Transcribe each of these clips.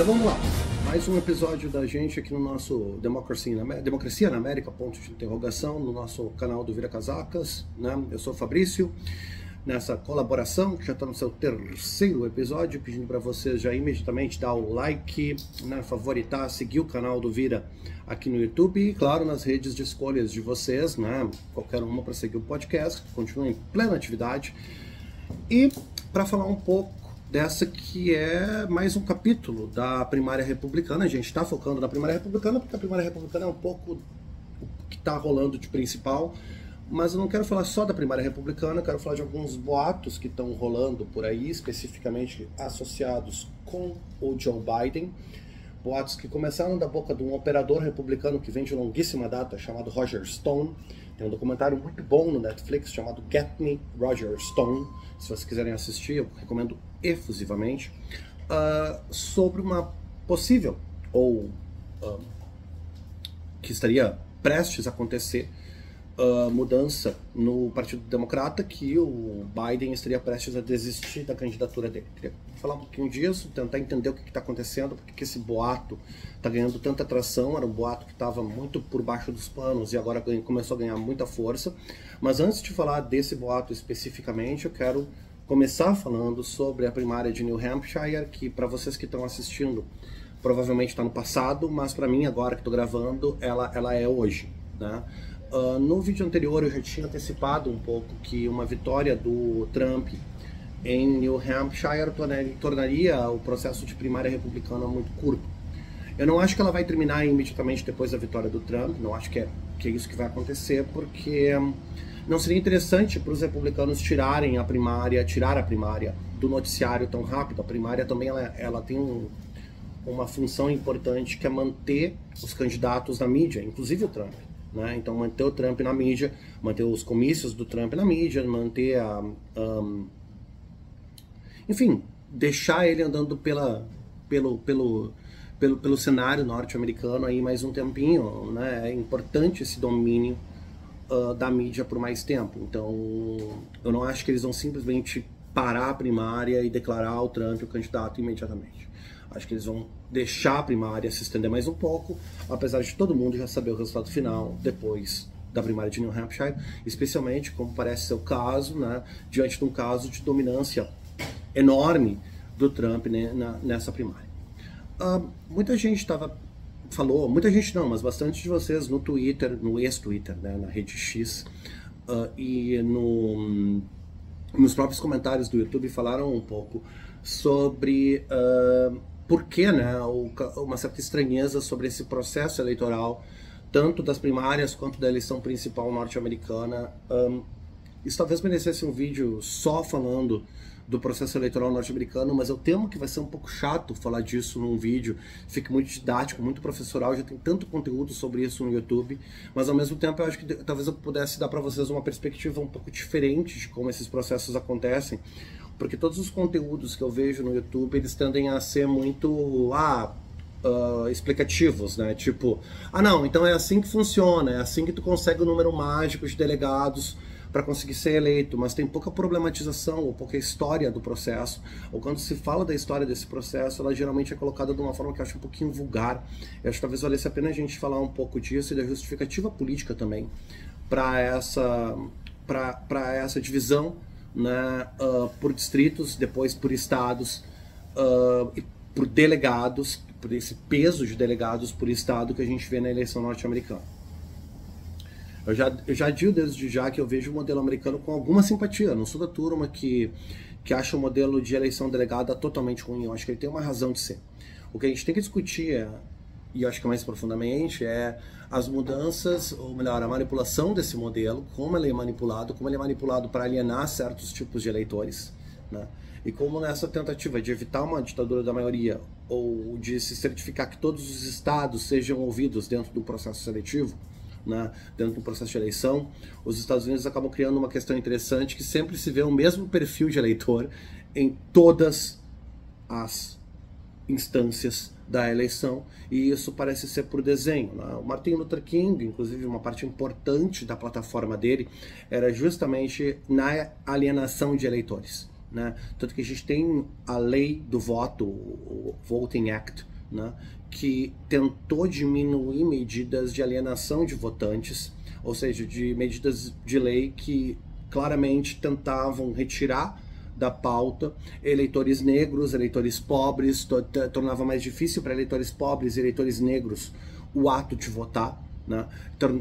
Então vamos lá, mais um episódio da gente aqui no nosso Democracia na América, ponto de interrogação, no nosso canal do Vira Casacas, né? Eu sou o Fabrício, nessa colaboração, que já está no seu terceiro episódio, pedindo para vocês já imediatamente dar o like, né, favoritar, seguir o canal do Vira aqui no YouTube e, claro, nas redes de escolhas de vocês, né, qualquer uma para seguir o podcast, que continua em plena atividade. E para falar um pouco dessa que é mais um capítulo da primária republicana. A gente está focando na primária republicana porque a primária republicana é um pouco o que está rolando de principal, mas eu não quero falar só da primária republicana, eu quero falar de alguns boatos que estão rolando por aí, especificamente associados com o Joe Biden, boatos que começaram da boca de um operador republicano que vem de longuíssima data, chamado Roger Stone. Tem um documentário muito bom no Netflix chamado Get Me, Roger Stone, se vocês quiserem assistir, eu recomendo efusivamente, sobre uma possível, ou que estaria prestes a acontecer, mudança no Partido Democrata, que o Biden estaria prestes a desistir da candidatura dele. Queria falar um pouquinho disso, tentar entender o que está acontecendo, porque que esse boato está ganhando tanta atração. Era um boato que estava muito por baixo dos panos e agora começou a ganhar muita força. Mas antes de falar desse boato especificamente, eu quero começar falando sobre a primária de New Hampshire, que para vocês que estão assistindo, provavelmente está no passado, mas para mim, agora que estou gravando, ela é hoje, né? No vídeo anterior eu já tinha antecipado um pouco que uma vitória do Trump em New Hampshire tornaria o processo de primária republicana muito curto. Eu não acho que ela vai terminar imediatamente depois da vitória do Trump, não acho que é isso que vai acontecer, porque não seria interessante para os republicanos tirar a primária do noticiário tão rápido. A primária também ela tem uma função importante, que é manter os candidatos na mídia, inclusive o Trump. Né? Então manter o Trump na mídia, manter os comícios do Trump na mídia, manter enfim, deixar ele andando pelo cenário norte-americano aí mais um tempinho, né? É importante esse domínio da mídia por mais tempo. Então eu não acho que eles vão simplesmente parar a primária e declarar o Trump o candidato imediatamente. Acho que eles vão deixar a primária se estender mais um pouco, apesar de todo mundo já saber o resultado final depois da primária de New Hampshire, especialmente, como parece ser o caso, né, diante de um caso de dominância enorme do Trump, né, nessa primária. Muita gente falou, muita gente não, mas bastante de vocês no Twitter, no ex-Twitter, né, na rede X, e nos próprios comentários do YouTube falaram um pouco sobre por que, né, uma certa estranheza sobre esse processo eleitoral, tanto das primárias quanto da eleição principal norte-americana. Isso talvez merecesse um vídeo só falando do processo eleitoral norte-americano, mas eu temo que vai ser um pouco chato falar disso num vídeo, fique muito didático, muito professoral, já tem tanto conteúdo sobre isso no YouTube, mas ao mesmo tempo eu acho que talvez eu pudesse dar para vocês uma perspectiva um pouco diferente de como esses processos acontecem, porque todos os conteúdos que eu vejo no YouTube, eles tendem a ser muito explicativos, né? Tipo, não, então é assim que funciona, é assim que tu consegue o número mágico de delegados para conseguir ser eleito, mas tem pouca problematização ou pouca história do processo, ou quando se fala da história desse processo, ela geralmente é colocada de uma forma que eu acho um pouquinho vulgar. Eu acho que talvez valesse a pena a gente falar um pouco disso e da justificativa política também para essa divisão, né, por distritos, depois por estados, e por delegados, por esse peso de delegados por estado que a gente vê na eleição norte-americana. Eu já digo desde já que eu vejo o modelo americano com alguma simpatia. Eu não sou da turma que acha o modelo de eleição delegada totalmente ruim. Eu acho que ele tem uma razão de ser. O que a gente tem que discutir, e eu acho que mais profundamente, é as mudanças, ou melhor, a manipulação desse modelo, como ele é manipulado para alienar certos tipos de eleitores, né? E como nessa tentativa de evitar uma ditadura da maioria, ou de se certificar que todos os estados sejam ouvidos dentro do processo seletivo, né, dentro do processo de eleição, os Estados Unidos acabam criando uma questão interessante, que sempre se vê o mesmo perfil de eleitor em todas as instâncias da eleição, e isso parece ser por desenho, né? O Martin Luther King, inclusive, uma parte importante da plataforma dele era justamente na alienação de eleitores, né? Tanto que a gente tem a lei do voto, o Voting Act né, que tentou diminuir medidas de alienação de votantes, ou seja, de medidas de lei que claramente tentavam retirar da pauta eleitores negros, eleitores pobres, tornava mais difícil para eleitores pobres e eleitores negros o ato de votar, né? Então,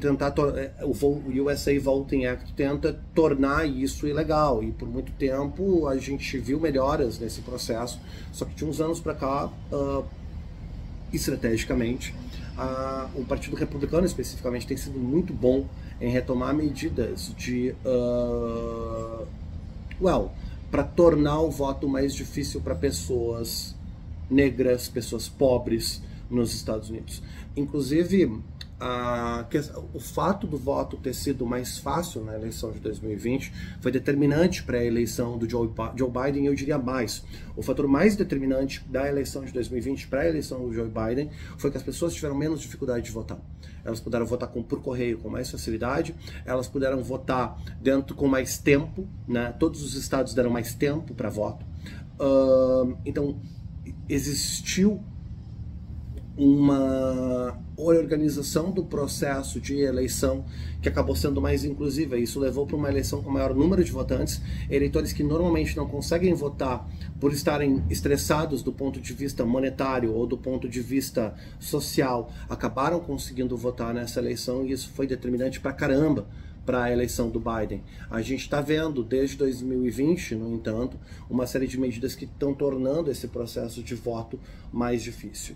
o USA Voting Act tenta tornar isso ilegal, e por muito tempo a gente viu melhoras nesse processo, só que de uns anos para cá, estrategicamente, o Partido Republicano especificamente tem sido muito bom em retomar medidas de para tornar o voto mais difícil para pessoas negras, pessoas pobres nos Estados Unidos. Inclusive, o fato do voto ter sido mais fácil na eleição de 2020 foi determinante para a eleição do Joe Biden, e eu diria mais. O fator mais determinante da eleição de 2020 para a eleição do Joe Biden foi que as pessoas tiveram menos dificuldade de votar. Elas puderam votar por correio com mais facilidade, elas puderam votar com mais tempo, né? Todos os estados deram mais tempo para voto. Então, existiu uma organização do processo de eleição que acabou sendo mais inclusiva. Isso levou para uma eleição com maior número de votantes. Eleitores que normalmente não conseguem votar por estarem estressados do ponto de vista monetário ou do ponto de vista social, acabaram conseguindo votar nessa eleição, e isso foi determinante pra caramba para a eleição do Biden. A gente está vendo desde 2020, no entanto, uma série de medidas que estão tornando esse processo de voto mais difícil.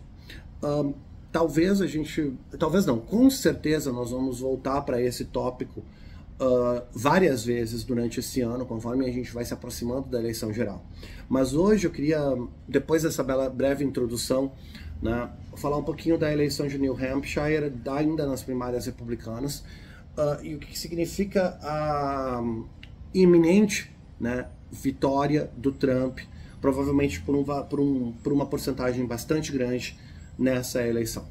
Talvez não, com certeza nós vamos voltar para esse tópico várias vezes durante esse ano, conforme a gente vai se aproximando da eleição geral. Mas hoje eu queria, depois dessa breve introdução, né, falar um pouquinho da eleição de New Hampshire, ainda nas primárias republicanas, e o que significa a iminente, né, vitória do Trump, provavelmente por uma porcentagem bastante grande nessa eleição.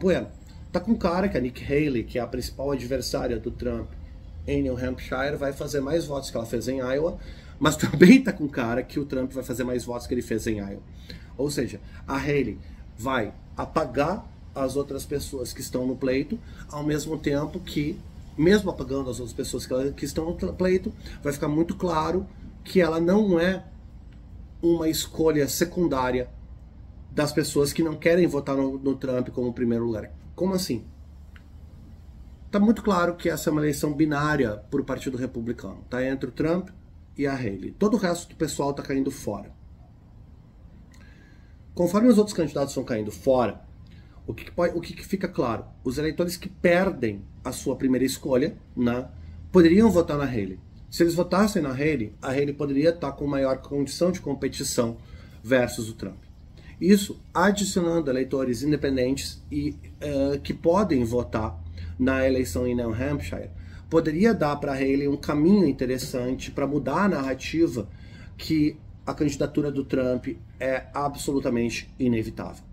Bueno, tá com cara que a Nikki Haley, que é a principal adversária do Trump em New Hampshire, vai fazer mais votos que ela fez em Iowa, mas também tá com cara que o Trump vai fazer mais votos que ele fez em Iowa. Ou seja, a Haley vai apagar as outras pessoas que estão no pleito, ao mesmo tempo que, mesmo apagando as outras pessoas que estão no pleito, vai ficar muito claro que ela não é uma escolha secundária das pessoas que não querem votar no Trump como primeiro lugar. Como assim? Tá muito claro que essa é uma eleição binária para o Partido Republicano. Tá entre o Trump e a Haley. Todo o resto do pessoal tá caindo fora. Conforme os outros candidatos estão caindo fora, o que fica claro? Os eleitores que perdem a sua primeira escolha, né, poderiam votar na Haley. Se eles votassem na Haley, a Haley poderia estar com maior condição de competição versus o Trump. Isso adicionando eleitores independentes e que podem votar na eleição em New Hampshire, poderia dar para a Haley um caminho interessante para mudar a narrativa que a candidatura do Trump é absolutamente inevitável.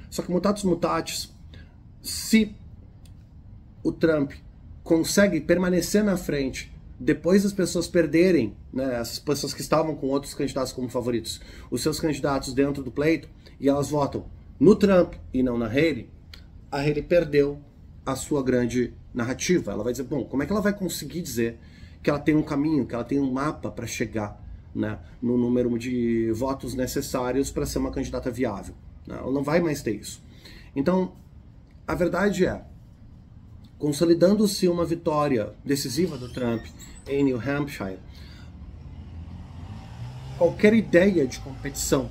Só que mutatis mutatis, se o Trump consegue permanecer na frente depois das pessoas perderem, né, as pessoas que estavam com outros candidatos como favoritos, os seus candidatos dentro do pleito, e elas votam no Trump e não na Haley, a Haley perdeu a sua grande narrativa. Ela vai dizer, bom, como é que ela vai conseguir dizer que ela tem um caminho, que ela tem um mapa para chegar, né, no número de votos necessários para ser uma candidata viável? Ela não vai mais ter isso. Então, a verdade é, consolidando-se uma vitória decisiva do Trump em New Hampshire, qualquer ideia de competição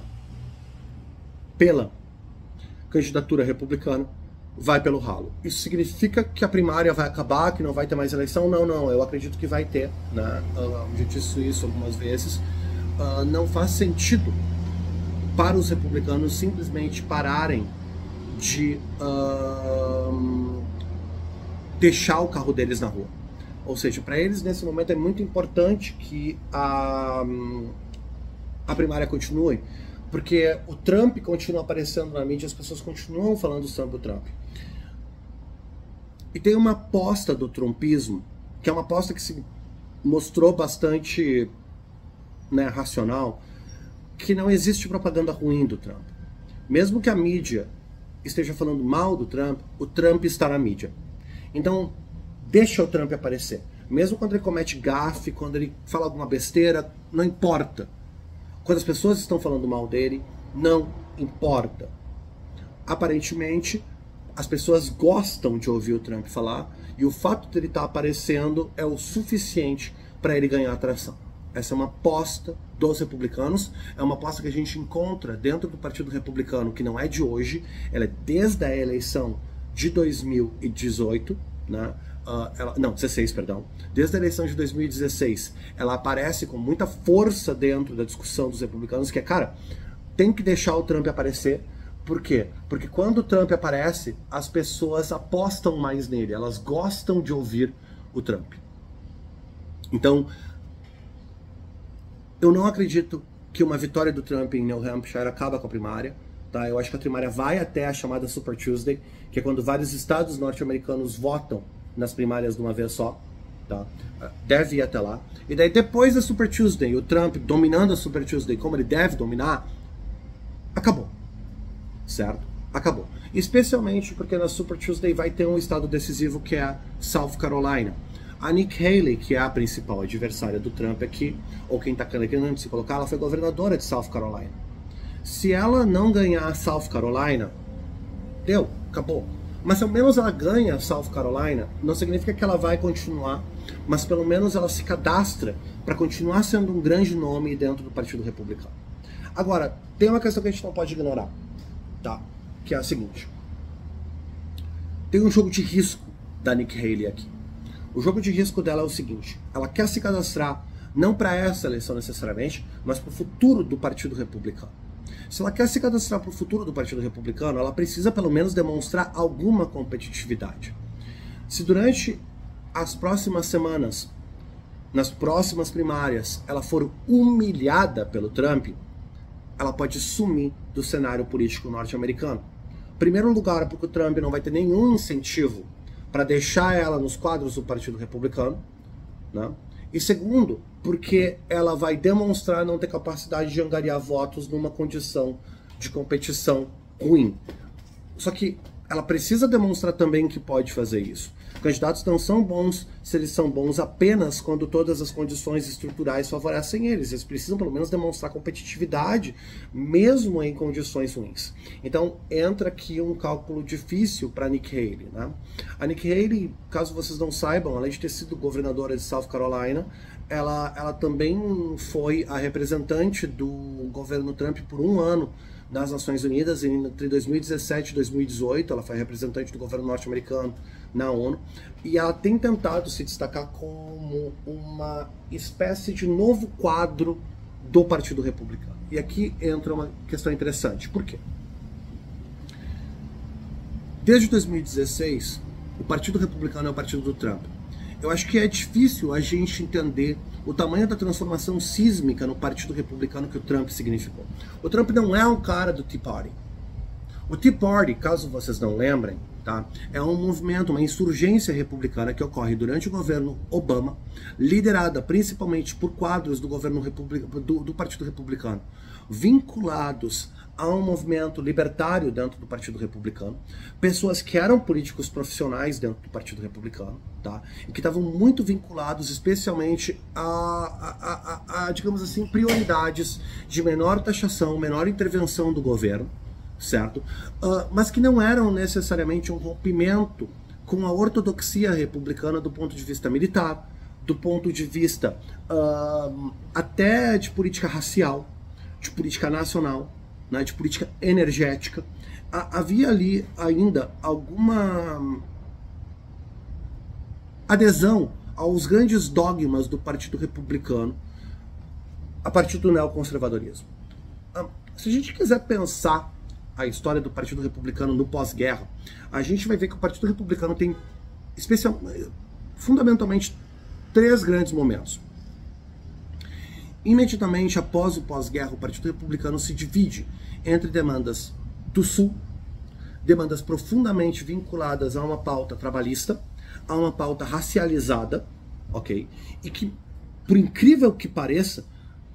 pela candidatura republicana vai pelo ralo. Isso significa que a primária vai acabar, que não vai ter mais eleição? Não, não, eu acredito que vai ter, né? Eu já disse isso algumas vezes. Não faz sentido para os republicanos simplesmente pararem de deixar o carro deles na rua. Ou seja, para eles nesse momento é muito importante que a primária continue, porque o Trump continua aparecendo na mídia, as pessoas continuam falando sobre o Trump. E tem uma aposta do trumpismo, que é uma aposta que se mostrou bastante, né, racional, que não existe propaganda ruim do Trump. mesmo que a mídia esteja falando mal do Trump, o Trump está na mídia. Então, deixa o Trump aparecer. Mesmo quando ele comete gafe, quando ele fala alguma besteira, não importa. Quando as pessoas estão falando mal dele, não importa. Aparentemente, as pessoas gostam de ouvir o Trump falar, e o fato de ele estar aparecendo é o suficiente para ele ganhar atração. Essa é uma aposta dos republicanos, é uma aposta que a gente encontra dentro do Partido Republicano, que não é de hoje, ela é desde a eleição de 2018, né? Não, 16, perdão. Desde a eleição de 2016, ela aparece com muita força dentro da discussão dos republicanos, que é, cara, tem que deixar o Trump aparecer. Por quê? Porque quando o Trump aparece, as pessoas apostam mais nele, elas gostam de ouvir o Trump. Então, eu não acredito que uma vitória do Trump em New Hampshire acaba com a primária. Tá? Eu acho que a primária vai até a chamada Super Tuesday, que é quando vários estados norte-americanos votam nas primárias de uma vez só. Tá? Deve ir até lá. E daí depois da Super Tuesday, o Trump dominando a Super Tuesday como ele deve dominar, acabou. Certo? Acabou. Especialmente porque na Super Tuesday vai ter um estado decisivo que é South Carolina. A Nikki Haley, que é a principal adversária do Trump aqui, ou quem está querendo se colocar, ela foi governadora de South Carolina. Se ela não ganhar South Carolina, deu, acabou. Mas ao menos ela ganha South Carolina, não significa que ela vai continuar, mas pelo menos ela se cadastra para continuar sendo um grande nome dentro do Partido Republicano. Agora, tem uma questão que a gente não pode ignorar, tá? Que é a seguinte. Tem um jogo de risco da Nikki Haley aqui. O jogo de risco dela é o seguinte, ela quer se cadastrar não para essa eleição necessariamente, mas para o futuro do Partido Republicano. Se ela quer se cadastrar para o futuro do Partido Republicano, ela precisa pelo menos demonstrar alguma competitividade. Se durante as próximas semanas, nas próximas primárias, ela for humilhada pelo Trump, ela pode sumir do cenário político norte-americano. Em primeiro lugar, porque o Trump não vai ter nenhum incentivo para deixar ela nos quadros do Partido Republicano, né? E segundo, porque ela vai demonstrar não ter capacidade de angariar votos numa condição de competição ruim. Só que ela precisa demonstrar também que pode fazer isso. Candidatos não são bons se eles são bons apenas quando todas as condições estruturais favorecem eles. Eles precisam pelo menos demonstrar competitividade, mesmo em condições ruins. Então entra aqui um cálculo difícil para Nikki Haley, né? A Nikki Haley, caso vocês não saibam, além de ter sido governadora de South Carolina, ela também foi a representante do governo Trump por um ano nas Nações Unidas. Entre 2017 e 2018, ela foi representante do governo norte-americano na ONU, e ela tem tentado se destacar como uma espécie de novo quadro do Partido Republicano. E aqui entra uma questão interessante. Por quê? Desde 2016, o Partido Republicano é o partido do Trump. Eu acho que é difícil a gente entender o tamanho da transformação sísmica no Partido Republicano que o Trump significou. O Trump não é um cara do Tea Party. O Tea Party, caso vocês não lembrem, tá, é um movimento, uma insurgência republicana que ocorre durante o governo Obama, liderada principalmente por quadros do governo do Partido Republicano, vinculados a um movimento libertário dentro do Partido Republicano, pessoas que eram políticos profissionais dentro do Partido Republicano, tá, e que estavam muito vinculados especialmente a digamos assim, prioridades de menor taxação, menor intervenção do governo, certo? Mas que não eram necessariamente um rompimento com a ortodoxia republicana do ponto de vista militar, do ponto de vista até de política racial, de política nacional, né, de política energética. Havia ali ainda alguma adesão aos grandes dogmas do Partido Republicano a partir do neoconservadorismo. Se a gente quiser pensar a história do Partido Republicano no pós-guerra, a gente vai ver que o Partido Republicano tem fundamentalmente três grandes momentos. Imediatamente após o pós-guerra, o Partido Republicano se divide entre demandas do Sul, demandas profundamente vinculadas a uma pauta trabalhista, a uma pauta racializada, ok? E que, por incrível que pareça,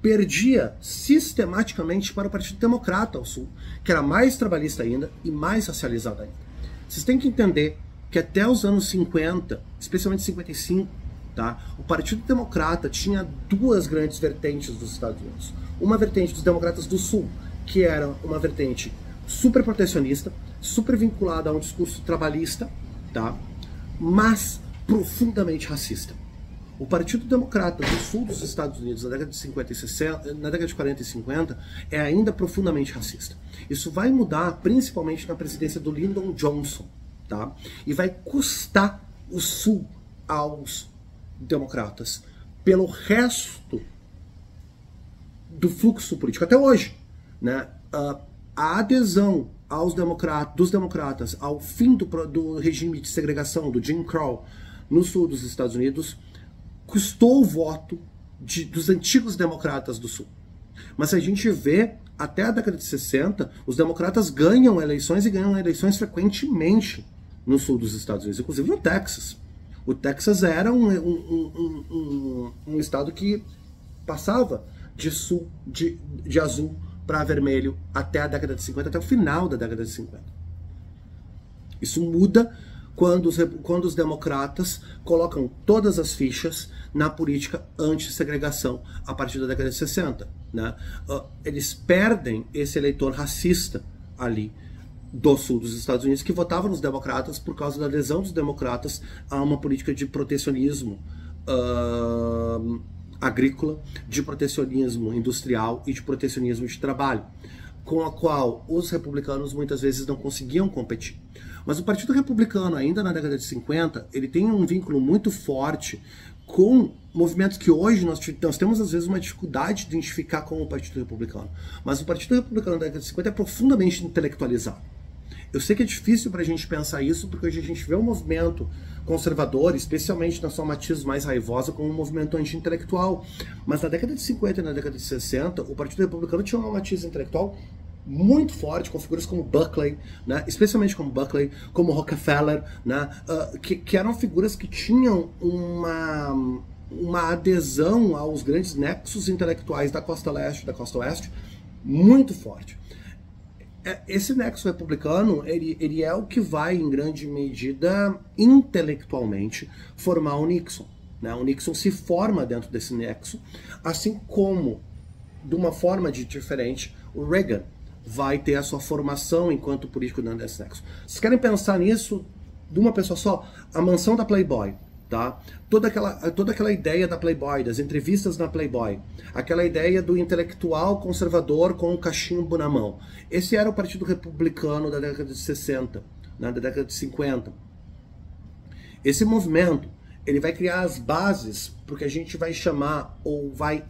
perdia sistematicamente para o Partido Democrata ao Sul, que era mais trabalhista ainda e mais racializado ainda. Vocês têm que entender que até os anos 50, especialmente 55, tá, o Partido Democrata tinha duas grandes vertentes dos Estados Unidos. Uma vertente dos democratas do Sul, que era uma vertente super protecionista, super vinculada a um discurso trabalhista, tá, mas profundamente racista. O Partido Democrata do Sul dos Estados Unidos, na década de 50 e 60, na década de 40 e 50, é ainda profundamente racista. Isso vai mudar principalmente na presidência do Lyndon Johnson, tá? E vai custar o Sul aos democratas pelo resto do fluxo político até hoje, né? A adesão dos democratas ao fim do regime de segregação, do Jim Crow, no sul dos Estados Unidos, custou o voto dos antigos democratas do Sul. Mas se a gente vê, até a década de 60, os democratas ganham eleições e ganham eleições frequentemente no sul dos Estados Unidos, inclusive no Texas. O Texas era um estado que passava de azul para vermelho até a década de 50, até o final da década de 50. Isso muda quando os democratas colocam todas as fichas na política anti-segregação a partir da década de 60. Né? Eles perdem esse eleitor racista ali do sul dos Estados Unidos que votava nos democratas por causa da adesão dos democratas a uma política de protecionismo agrícola, de protecionismo industrial e de protecionismo de trabalho, com a qual os republicanos muitas vezes não conseguiam competir. Mas o Partido Republicano, ainda na década de 50, ele tem um vínculo muito forte com movimentos que hoje nós temos, às vezes, uma dificuldade de identificar como o Partido Republicano. Mas o Partido Republicano da década de 50 é profundamente intelectualizado. Eu sei que é difícil para a gente pensar isso, porque hoje a gente vê o movimento conservador, especialmente na sua matiz mais raivosa, como um movimento anti-intelectual. Mas na década de 50 e na década de 60, o Partido Republicano tinha uma matiz intelectual muito forte, com figuras como Buckley, né, especialmente como Buckley, como Rockefeller, né, que eram figuras que tinham uma adesão aos grandes nexos intelectuais da costa leste e da costa oeste muito forte. Esse nexo republicano, ele é o que vai, em grande medida, intelectualmente, formar o Nixon. Né? O Nixon se forma dentro desse nexo, assim como, de uma forma diferente, o Reagan vai ter a sua formação enquanto político dentro desse nexo. Vocês querem pensar nisso de uma pessoa só? A mansão da Playboy, tá? Toda aquela ideia da Playboy, das entrevistas na Playboy, aquela ideia do intelectual conservador com um cachimbo na mão. Esse era o Partido Republicano da década de 60, né, da década de 50. Esse movimento, ele vai criar as bases porque a gente vai chamar, ou vai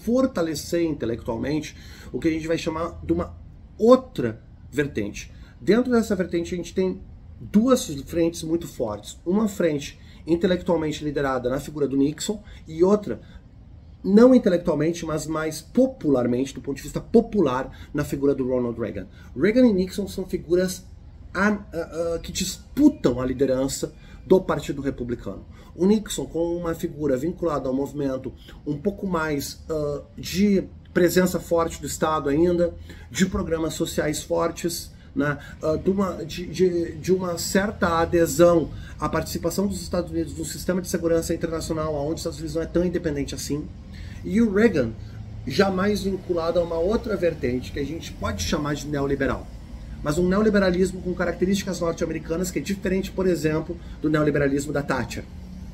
fortalecer intelectualmente, o que a gente vai chamar de uma outra vertente. Dentro dessa vertente a gente tem duas frentes muito fortes. Uma frente intelectualmente liderada na figura do Nixon e outra, não intelectualmente, mas mais popularmente, do ponto de vista popular, na figura do Ronald Reagan. Reagan e Nixon são figuras que disputam a liderança do Partido Republicano. O Nixon, com uma figura vinculada ao movimento um pouco mais de presença forte do Estado ainda, de programas sociais fortes, né, de uma certa adesão à participação dos Estados Unidos no sistema de segurança internacional, onde os Estados Unidos não é tão independente assim, e o Reagan jamais vinculado a uma outra vertente que a gente pode chamar de neoliberal, mas um neoliberalismo com características norte-americanas que é diferente, por exemplo, do neoliberalismo da Thatcher.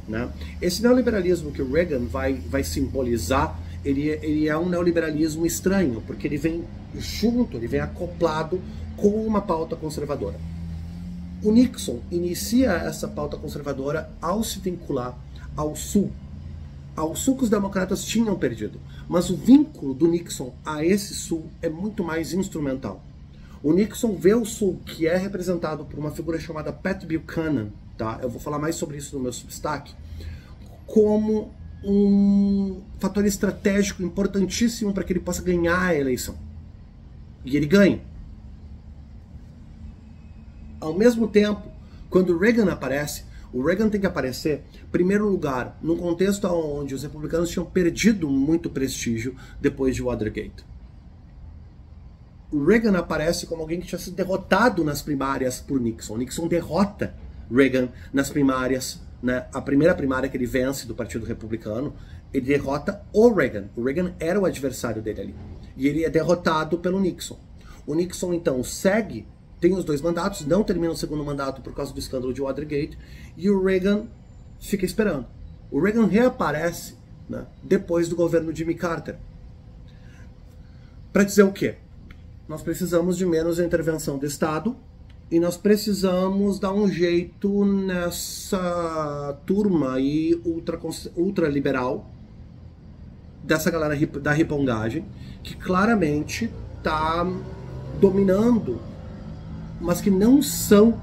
Né? Esse neoliberalismo que o Reagan vai simbolizar, ele é um neoliberalismo estranho, porque ele vem junto, ele vem acoplado com uma pauta conservadora. O Nixon inicia essa pauta conservadora ao se vincular ao Sul que os democratas tinham perdido, mas o vínculo do Nixon a esse Sul é muito mais instrumental. O Nixon vê o Sul, que é representado por uma figura chamada Pat Buchanan, tá? Eu vou falar mais sobre isso no meu Substack, como um fator estratégico importantíssimo para que ele possa ganhar a eleição. E ele ganha. Ao mesmo tempo, quando Reagan aparece, O Reagan tem que aparecer, em primeiro lugar, num contexto onde os republicanos tinham perdido muito prestígio depois de Watergate. O Reagan aparece como alguém que tinha sido derrotado nas primárias por Nixon. Nixon derrota Reagan nas primárias, né? A primeira primária que ele vence do Partido Republicano, ele derrota o Reagan. O Reagan era o adversário dele ali. E ele é derrotado pelo Nixon. O Nixon, então, segue, tem os 2 mandatos, não termina o segundo mandato por causa do escândalo de Watergate, e o Reagan fica esperando. O Reagan reaparece, né, depois do governo Jimmy Carter. Para dizer o quê? Nós precisamos de menos intervenção do Estado e nós precisamos dar um jeito nessa turma aí ultraliberal, dessa galera da ripongagem, que claramente está dominando, mas que não são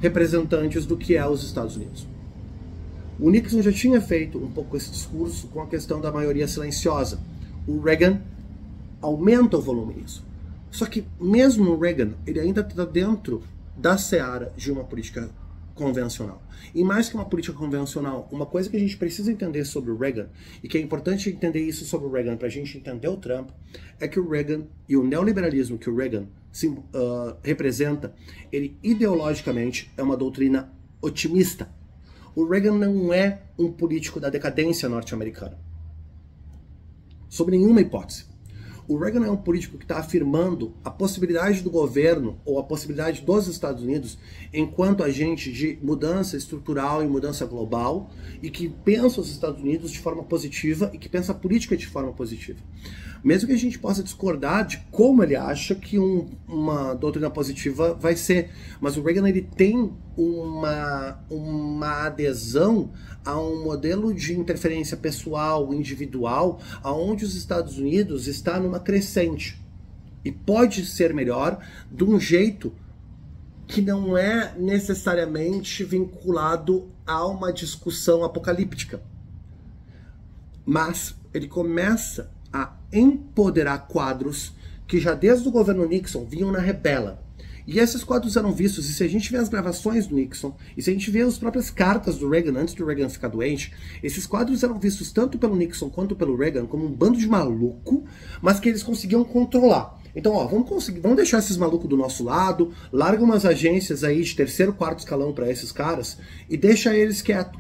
representantes do que é os Estados Unidos. O Nixon já tinha feito um pouco esse discurso com a questão da maioria silenciosa. O Reagan aumenta o volume nisso. Só que mesmo o Reagan, ele ainda está dentro da seara de uma política convencional. E mais que uma política convencional, uma coisa que a gente precisa entender sobre o Reagan, e que é importante entender isso sobre o Reagan para a gente entender o Trump, é que o Reagan e o neoliberalismo que o Reagan representa, ele ideologicamente é uma doutrina otimista. O Reagan não é um político da decadência norte-americana. Sob nenhuma hipótese. O Reagan é um político que está afirmando a possibilidade do governo ou a possibilidade dos Estados Unidos enquanto agente de mudança estrutural e mudança global e que pensa os Estados Unidos de forma positiva e que pensa a política de forma positiva. Mesmo que a gente possa discordar de como ele acha que uma doutrina positiva vai ser, mas o Reagan ele tem uma adesão a um modelo de interferência pessoal, individual, aonde os Estados Unidos está numa crescente e pode ser melhor de um jeito que não é necessariamente vinculado a uma discussão apocalíptica. Mas ele começa a empoderar quadros que já desde o governo Nixon vinham na rebela. E esses quadros eram vistos, e se a gente vê as gravações do Nixon, e se a gente vê as próprias cartas do Reagan antes do Reagan ficar doente, esses quadros eram vistos tanto pelo Nixon quanto pelo Reagan como um bando de maluco, mas que eles conseguiam controlar. Então, ó, vamos deixar esses malucos do nosso lado, larga umas agências aí de terceiro, quarto escalão para esses caras, e deixa eles quietos.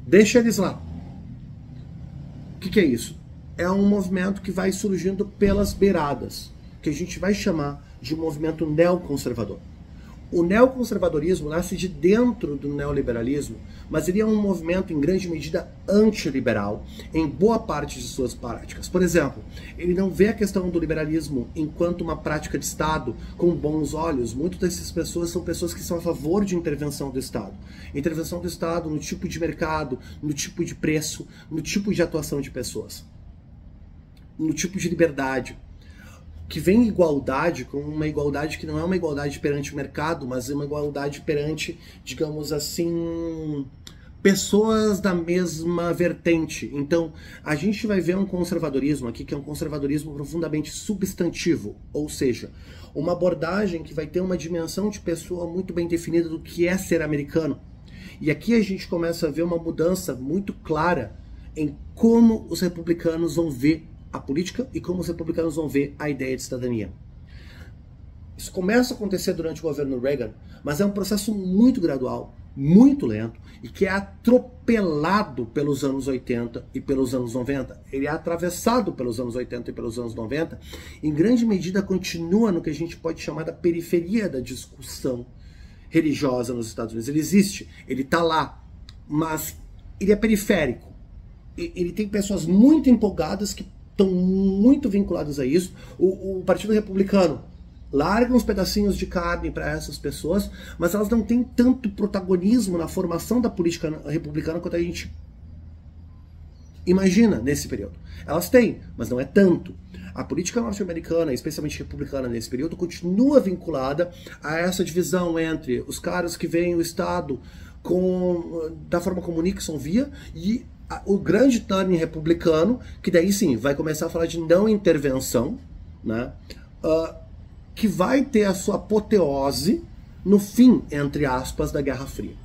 Deixa eles lá. O que é isso? É um movimento que vai surgindo pelas beiradas, que a gente vai chamar de movimento neoconservador. O neoconservadorismo nasce de dentro do neoliberalismo, mas ele é um movimento em grande medida antiliberal em boa parte de suas práticas. Por exemplo, ele não vê a questão do liberalismo enquanto uma prática de Estado com bons olhos. Muitas dessas pessoas são pessoas que são a favor de intervenção do Estado. Intervenção do Estado no tipo de mercado, no tipo de preço, no tipo de atuação de pessoas, no tipo de liberdade, que vem igualdade com uma igualdade que não é uma igualdade perante o mercado, mas é uma igualdade perante, digamos assim, pessoas da mesma vertente. Então, a gente vai ver um conservadorismo aqui que é um conservadorismo profundamente substantivo, ou seja, uma abordagem que vai ter uma dimensão de pessoa muito bem definida do que é ser americano. E aqui a gente começa a ver uma mudança muito clara em como os republicanos vão ver a política e como os republicanos vão ver a ideia de cidadania. Isso começa a acontecer durante o governo Reagan, mas é um processo muito gradual, muito lento, e que é atropelado pelos anos 80 e pelos anos 90. Ele é atravessado pelos anos 80 e pelos anos 90, em grande medida continua no que a gente pode chamar da periferia da discussão religiosa nos Estados Unidos. Ele existe, ele está lá, mas ele é periférico. Ele tem pessoas muito empolgadas que estão muito vinculadas a isso. O Partido Republicano larga uns pedacinhos de carne para essas pessoas, mas elas não têm tanto protagonismo na formação da política republicana quanto a gente imagina nesse período. Elas têm, mas não é tanto. A política norte-americana, especialmente republicana nesse período, continua vinculada a essa divisão entre os caras que veem o Estado da forma como Nixon via e o grande turn republicano, que daí sim vai começar a falar de não intervenção, né? Que vai ter a sua apoteose no fim, entre aspas, da Guerra Fria.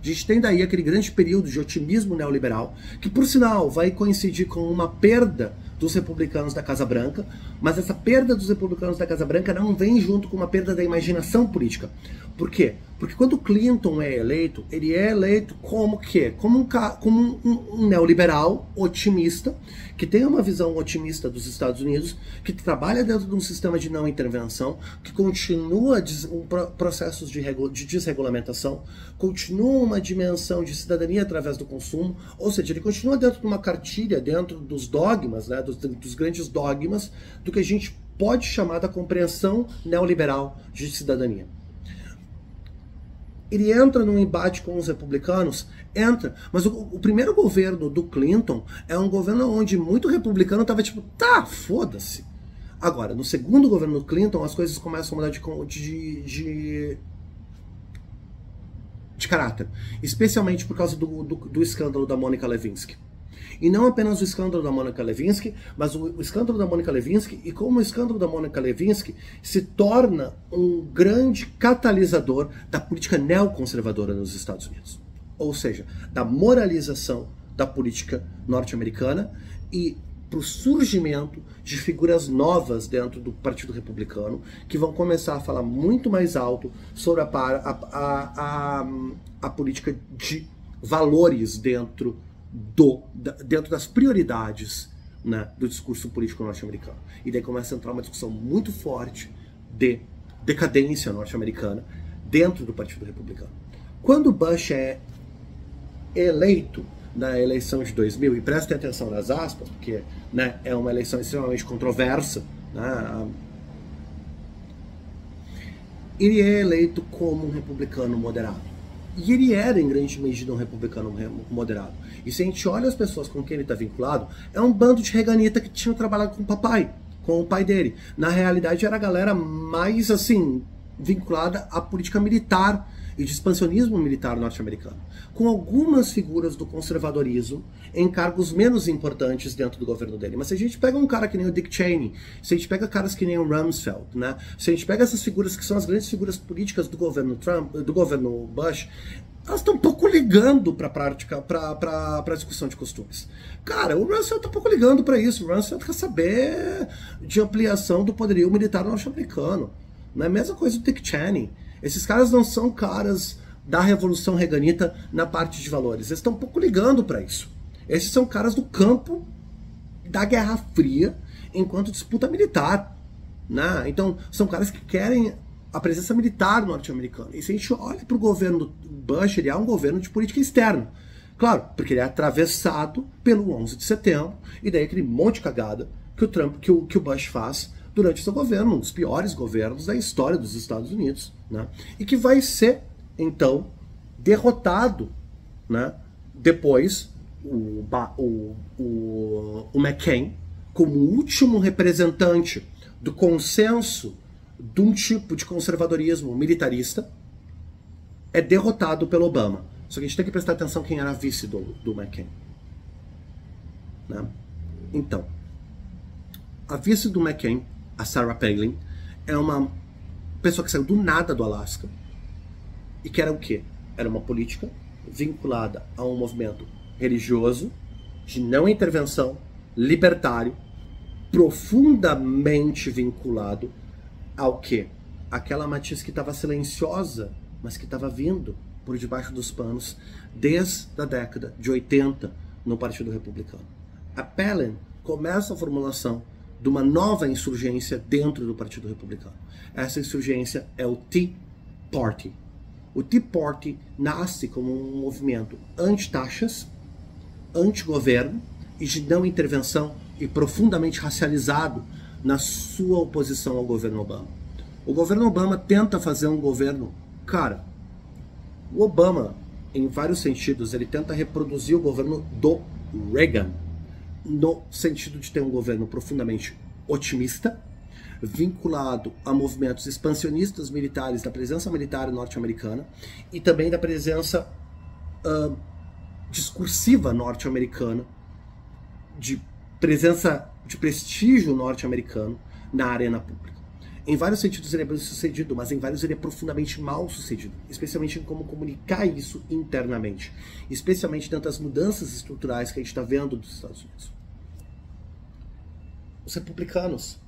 A gente tem daí aquele grande período de otimismo neoliberal, que por sinal vai coincidir com uma perda dos republicanos da Casa Branca, mas essa perda dos republicanos da Casa Branca não vem junto com uma perda da imaginação política. Por quê? Porque quando Clinton é eleito, ele é eleito como quê? Como um neoliberal otimista, que tem uma visão otimista dos Estados Unidos, que trabalha dentro de um sistema de não intervenção, que continua processos de desregulamentação, continua uma dimensão de cidadania através do consumo, ou seja, ele continua dentro de uma cartilha, dentro dos dogmas, né, dos grandes dogmas, do que a gente pode chamar da compreensão neoliberal de cidadania. Ele entra num embate com os republicanos, entra, mas o primeiro governo do Clinton é um governo onde muito republicano estava tipo, tá, foda-se. Agora, no segundo governo do Clinton, as coisas começam a mudar de caráter, especialmente por causa do escândalo da Monica Lewinsky. E não apenas o escândalo da Monica Lewinsky, mas o escândalo da Monica Lewinsky, e como o escândalo da Monica Lewinsky se torna um grande catalisador da política neoconservadora nos Estados Unidos. Ou seja, da moralização da política norte-americana e para o surgimento de figuras novas dentro do Partido Republicano, que vão começar a falar muito mais alto sobre a política de valores dentro das prioridades, né, do discurso político norte-americano. E daí começa a entrar uma discussão muito forte de decadência norte-americana dentro do Partido Republicano. Quando Bush é eleito na eleição de 2000, e prestem atenção nas aspas, porque, né, é uma eleição extremamente controversa, né, ele é eleito como um republicano moderado. E ele era, em grande medida, um republicano moderado. E se a gente olha as pessoas com quem ele está vinculado, é um bando de reganita que tinham trabalhado com o papai, com o pai dele. Na realidade, era a galera mais, assim, vinculada à política militar e de expansionismo militar norte-americano, com algumas figuras do conservadorismo em cargos menos importantes dentro do governo dele. Mas se a gente pega um cara que nem o Dick Cheney, se a gente pega caras que nem o Rumsfeld, né? Se a gente pega essas figuras que são as grandes figuras políticas do governo Trump, do governo Bush, elas estão um pouco ligando para a prática, para a discussão de costumes. Cara, o Rumsfeld está um pouco ligando para isso. O Rumsfeld quer saber de ampliação do poderio militar norte-americano. Não é a mesma coisa do Dick Cheney. Esses caras não são caras da Revolução Reaganita na parte de valores. Eles estão um pouco ligando para isso. Esses são caras do campo da Guerra Fria enquanto disputa militar, né? Então, são caras que querem a presença militar norte-americana. E se a gente olha para o governo do Bush, ele é um governo de política externa. Claro, porque ele é atravessado pelo 11 de setembro, e daí aquele monte de cagada que o Trump, que o Bush faz durante seu governo, um dos piores governos da história dos Estados Unidos, né? E que vai ser, então, derrotado, né? Depois, o McCain, como último representante do consenso de um tipo de conservadorismo militarista, é derrotado pelo Obama. Só que a gente tem que prestar atenção quem era a vice do McCain, né? Então, a vice do McCain, a Sarah Palin, é uma pessoa que saiu do nada do Alasca e que era o quê? Era uma política vinculada a um movimento religioso, de não intervenção, libertário, profundamente vinculado ao quê? Aquela matiz que estava silenciosa, mas que estava vindo por debaixo dos panos desde a década de 80 no Partido Republicano. A Palin começa a formulação de uma nova insurgência dentro do Partido Republicano. Essa insurgência é o Tea Party. O Tea Party nasce como um movimento anti-taxas, anti-governo e de não intervenção e profundamente racializado na sua oposição ao governo Obama. O governo Obama tenta fazer um governo... Cara, o Obama, em vários sentidos, ele tenta reproduzir o governo do Reagan, no sentido de ter um governo profundamente otimista, vinculado a movimentos expansionistas militares, da presença militar norte-americana e também da presença discursiva norte-americana, de presença de prestígio norte-americano na arena pública. Em vários sentidos ele é bem sucedido, mas em vários ele é profundamente mal sucedido, especialmente em como comunicar isso internamente, especialmente dentro das mudanças estruturais que a gente está vendo dos Estados Unidos. Os republicanos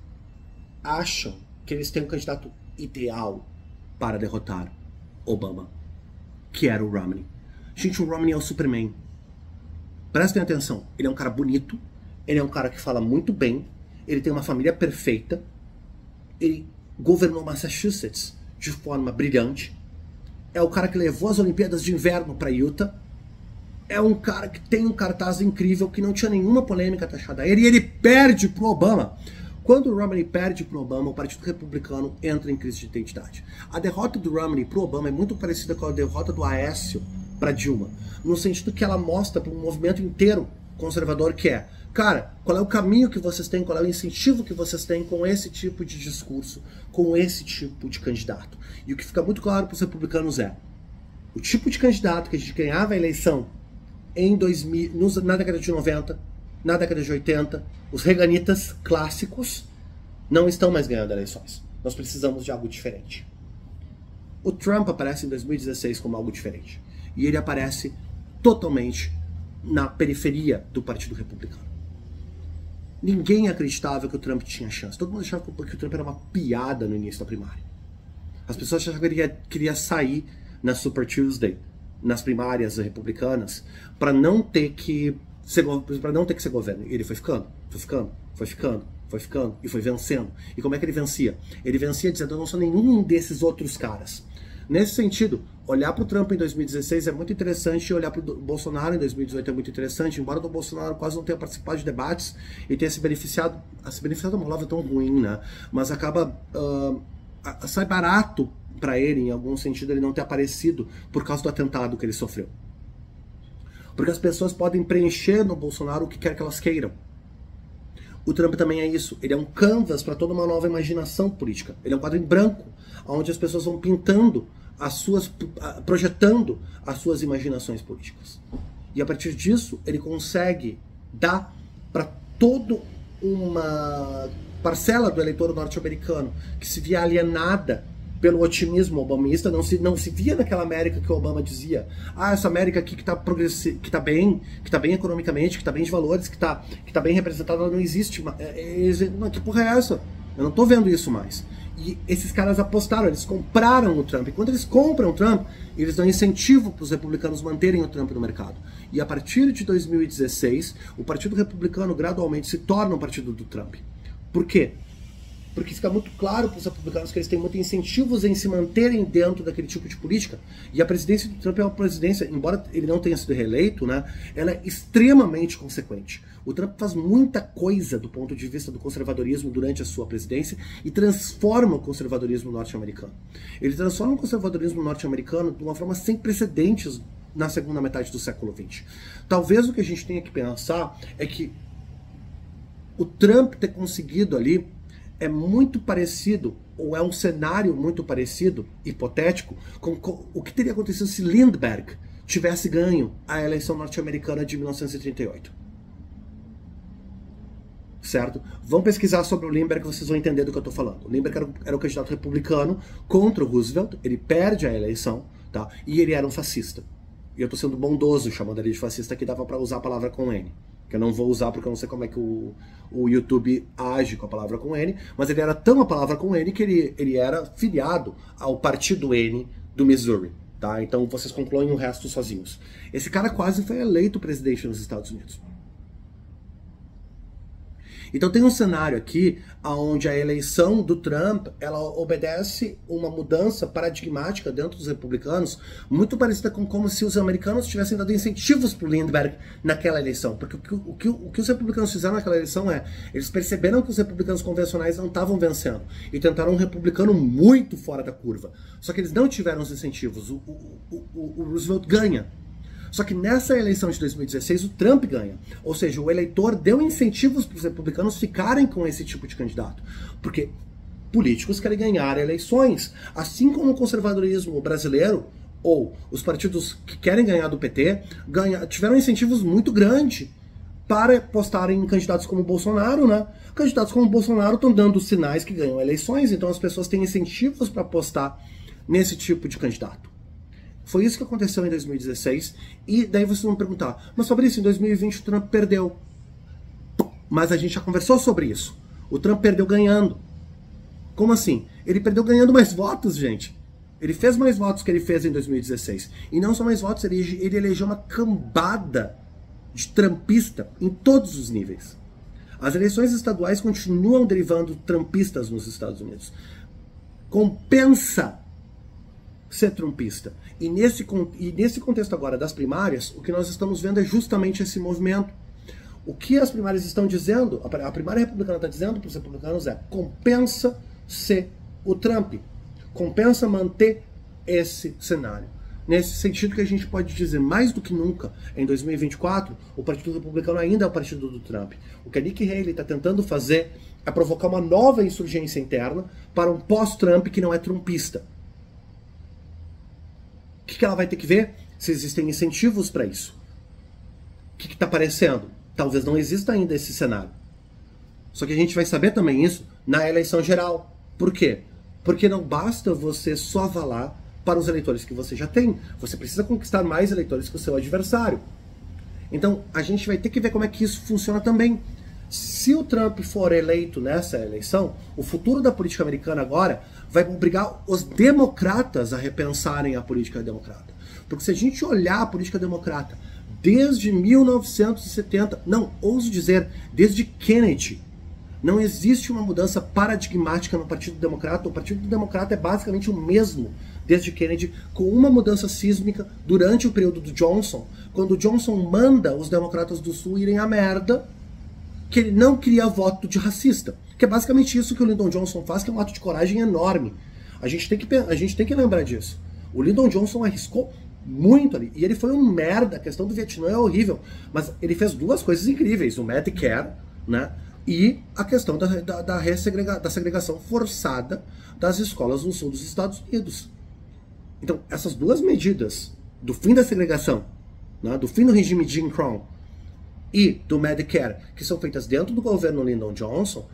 acham que eles têm um candidato ideal para derrotar Obama, que era o Romney. Gente, o Romney é o Superman. Prestem atenção, ele é um cara bonito, ele é um cara que fala muito bem, ele tem uma família perfeita, ele governou Massachusetts de forma brilhante, é o cara que levou as Olimpíadas de Inverno para Utah, é um cara que tem um cartaz incrível, que não tinha nenhuma polêmica taxada a ele, e ele perde pro Obama. Quando o Romney perde pro Obama, o Partido Republicano entra em crise de identidade. A derrota do Romney pro Obama é muito parecida com a derrota do Aécio para Dilma, no sentido que ela mostra para um movimento inteiro conservador que é, cara, qual é o caminho que vocês têm, qual é o incentivo que vocês têm com esse tipo de discurso, com esse tipo de candidato. E o que fica muito claro para os republicanos é, o tipo de candidato que a gente ganhava a eleição em 2000, na década de 90, na década de 80, os reaganitas clássicos não estão mais ganhando eleições. Nós precisamos de algo diferente. O Trump aparece em 2016 como algo diferente. E ele aparece totalmente na periferia do Partido Republicano. Ninguém acreditava que o Trump tinha chance. Todo mundo achava que o Trump era uma piada no início da primária. As pessoas achavam que ele queria sair na Super Tuesday, nas primárias republicanas, para não ter que ser governo. E ele foi ficando e foi vencendo. E como é que ele vencia? Ele vencia dizendo, eu não sou nenhum desses outros caras. Nesse sentido, olhar para o Trump em 2016 é muito interessante, e olhar para o Bolsonaro em 2018 é muito interessante, embora o Bolsonaro quase não tenha participado de debates e tenha se beneficiado é uma palavra tão ruim, né? Mas acaba, sai barato para ele, em algum sentido, ele não ter aparecido por causa do atentado que ele sofreu. Porque as pessoas podem preencher no Bolsonaro o que quer que elas queiram. O Trump também é isso, ele é um canvas para toda uma nova imaginação política. Ele é um quadro em branco, onde as pessoas vão pintando projetando as suas imaginações políticas. E a partir disso, ele consegue dar para toda uma parcela do eleitor norte-americano que se via alienada pelo otimismo obamista, não se via naquela América que o Obama dizia, essa América aqui que tá bem economicamente, que está bem de valores, que tá bem representada, ela não existe. Que porra é essa? Eu não tô vendo isso mais. E esses caras apostaram, eles compraram o Trump. E quando eles compram o Trump, eles dão incentivo para os republicanos manterem o Trump no mercado. E a partir de 2016, o Partido Republicano gradualmente se torna um partido do Trump. Por quê? Porque fica muito claro para os republicanos que eles têm muitos incentivos em se manterem dentro daquele tipo de política. E a presidência do Trump é uma presidência, embora ele não tenha sido reeleito, né, ela é extremamente consequente. O Trump faz muita coisa do ponto de vista do conservadorismo durante a sua presidência e transforma o conservadorismo norte-americano. Ele transforma o conservadorismo norte-americano de uma forma sem precedentes na segunda metade do século XX. Talvez o que a gente tenha que pensar é que o Trump ter conseguido ali é muito parecido, ou é um cenário muito parecido, hipotético, com o que teria acontecido se Lindbergh tivesse ganho a eleição norte-americana de 1938. Certo? Vão pesquisar sobre o Lindbergh, vocês vão entender do que eu estou falando. O Lindbergh era o candidato republicano contra o Roosevelt, ele perde a eleição, tá? E ele era um fascista. E eu estou sendo bondoso chamando ele de fascista, que dava para usar a palavra com N. Que eu não vou usar porque eu não sei como é que o YouTube age com a palavra com N, mas ele era tão a palavra com N que ele era filiado ao Partido N do Missouri, tá? Então vocês concluem o resto sozinhos. Esse cara quase foi eleito presidente nos Estados Unidos. Então tem um cenário aqui onde a eleição do Trump, ela obedece uma mudança paradigmática dentro dos republicanos, muito parecida com como se os americanos tivessem dado incentivos para o Lindbergh naquela eleição. Porque o que os republicanos fizeram naquela eleição é, eles perceberam que os republicanos convencionais não estavam vencendo e tentaram um republicano muito fora da curva. Só que eles não tiveram os incentivos. O Roosevelt ganha. Só que nessa eleição de 2016 o Trump ganha. Ou seja, o eleitor deu incentivos para os republicanos ficarem com esse tipo de candidato. Porque políticos querem ganhar eleições. Assim como o conservadorismo brasileiro, ou os partidos que querem ganhar do PT, tiveram incentivos muito grandes para apostarem em candidatos como o Bolsonaro, né? Candidatos como o Bolsonaro estão dando sinais que ganham eleições, então as pessoas têm incentivos para apostar nesse tipo de candidato. Foi isso que aconteceu em 2016, e daí vocês vão perguntar, mas Fabrício, em 2020 o Trump perdeu. Mas a gente já conversou sobre isso. O Trump perdeu ganhando. Como assim? Ele perdeu ganhando mais votos, gente. Ele fez mais votos que ele fez em 2016. E não só mais votos, ele elegeu uma cambada de trumpista em todos os níveis. As eleições estaduais continuam derivando trumpistas nos Estados Unidos. Compensa ser trumpista. E nesse contexto agora das primárias, o que nós estamos vendo é justamente esse movimento. O que as primárias estão dizendo, a primária republicana está dizendo para os republicanos é: compensa ser o Trump. Compensa manter esse cenário. Nesse sentido que a gente pode dizer, mais do que nunca, em 2024, o Partido Republicano ainda é o partido do Trump. O que a Nikki Haley está tentando fazer é provocar uma nova insurgência interna para um pós-Trump que não é trumpista. O que ela vai ter que ver? Se existem incentivos para isso. O que está aparecendo? Talvez não exista ainda esse cenário. Só que a gente vai saber também isso na eleição geral. Por quê? Porque não basta você só avalar para os eleitores que você já tem. Você precisa conquistar mais eleitores que o seu adversário. Então, a gente vai ter que ver como é que isso funciona também. Se o Trump for eleito nessa eleição, o futuro da política americana agora vai obrigar os democratas a repensarem a política democrata. Porque se a gente olhar a política democrata desde 1970, não, ouso dizer, desde Kennedy, não existe uma mudança paradigmática no Partido Democrata. O Partido Democrata é basicamente o mesmo desde Kennedy, com uma mudança sísmica durante o período do Johnson, quando o Johnson manda os democratas do Sul irem à merda, que ele não queria voto de racista. Que é basicamente isso que o Lyndon Johnson faz, que é um ato de coragem enorme. A gente tem que lembrar disso. O Lyndon Johnson arriscou muito ali. E ele foi um merda. A questão do Vietnã é horrível. Mas ele fez duas coisas incríveis. O Medicare, né? E a questão da segregação forçada das escolas no sul dos Estados Unidos. Então, essas duas medidas, do fim da segregação, né, do fim do regime Jim Crow e do Medicare, que são feitas dentro do governo Lyndon Johnson,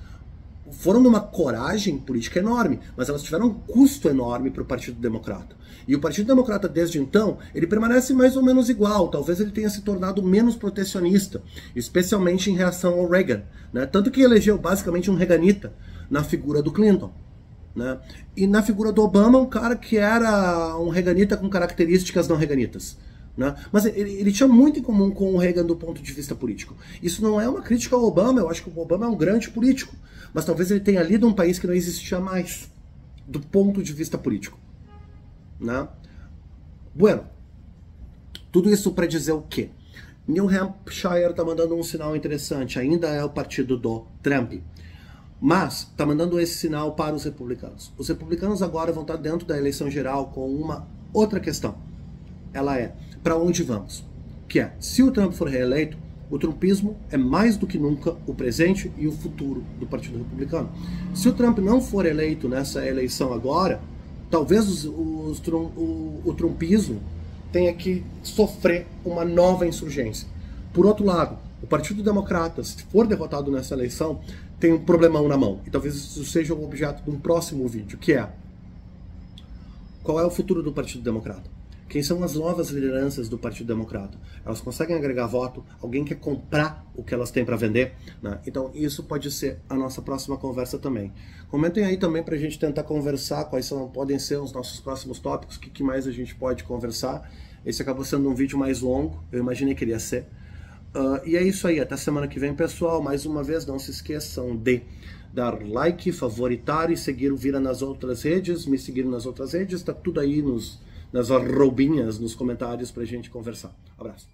foram de uma coragem política enorme, mas elas tiveram um custo enorme para o Partido Democrata. E o Partido Democrata, desde então, ele permanece mais ou menos igual. Talvez ele tenha se tornado menos protecionista, especialmente em reação ao Reagan, né? Tanto que elegeu basicamente um reaganita na figura do Clinton, né? E na figura do Obama, um cara que era um reaganita com características não reaganitas, né? Mas ele tinha muito em comum com o Reagan do ponto de vista político. Isso não é uma crítica ao Obama, eu acho que o Obama é um grande político, mas talvez ele tenha lido um país que não existia mais, do ponto de vista político, né? Bueno, tudo isso para dizer o quê? New Hampshire está mandando um sinal interessante, ainda é o partido do Trump, mas está mandando esse sinal para os republicanos. Os republicanos agora vão estar dentro da eleição geral com uma outra questão. Ela é: para onde vamos? Que é, se o Trump for reeleito, o trumpismo é mais do que nunca o presente e o futuro do Partido Republicano. Se o Trump não for eleito nessa eleição agora, talvez o trumpismo tenha que sofrer uma nova insurgência. Por outro lado, o Partido Democrata, se for derrotado nessa eleição, tem um problemão na mão. E talvez isso seja o objeto de um próximo vídeo, que é: qual é o futuro do Partido Democrata? Quem são as novas lideranças do Partido Democrata? Elas conseguem agregar voto? Alguém quer comprar o que elas têm para vender? Né? Então isso pode ser a nossa próxima conversa também. Comentem aí também para a gente tentar conversar quais podem ser os nossos próximos tópicos, o que mais a gente pode conversar. Esse acabou sendo um vídeo mais longo, eu imaginei que iria ser. E é isso aí, até semana que vem, pessoal. Mais uma vez, não se esqueçam de dar like, favoritar e seguir o Vira nas outras redes, me seguir nas outras redes, tá tudo aí nas arrobinhas, nos comentários pra gente conversar. Abraço.